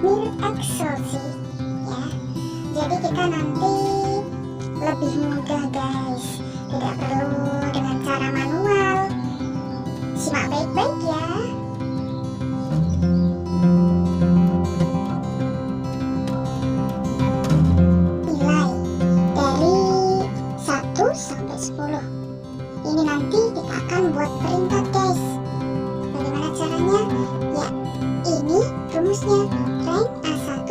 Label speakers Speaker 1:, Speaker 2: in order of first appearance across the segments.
Speaker 1: mirip Excel sih ya. Jadi kita nanti lebih mudah guys, tidak perlu dengan cara manual. Simak baik-baik ya. Nilai dari 1 sampai 10. Ini nanti kita akan buat peringkat guys. Bagaimana caranya? Ya, ini rumusnya rank A1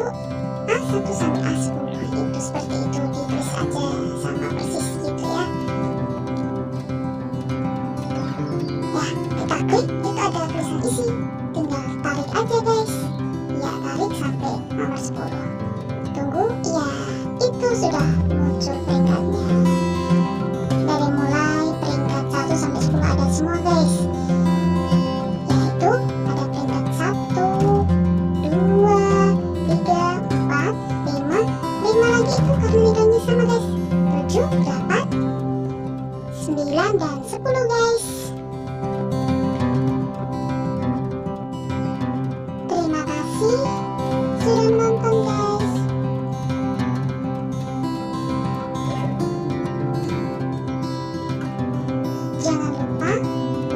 Speaker 1: sampai A10. Itu seperti itu, ditulis aja sama persis gitu ya. Ya, kita klik, itu ada tulisan isi, tinggal tarik aja guys. Ya, tarik sampai nomor 10. Tunggu, ya, itu sudah muncul peringkatnya. Dari mulai peringkat 1 sampai 10 ada semua guys, yaitu ada peringkat 1, 2, 3, 4, 5 lagi, itu karena nilainya sama guys, 7, 8, 9, dan 10 guys. Terima kasih sudah menonton guys. Jangan lupa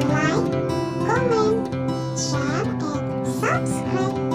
Speaker 1: like, comment, share, and subscribe.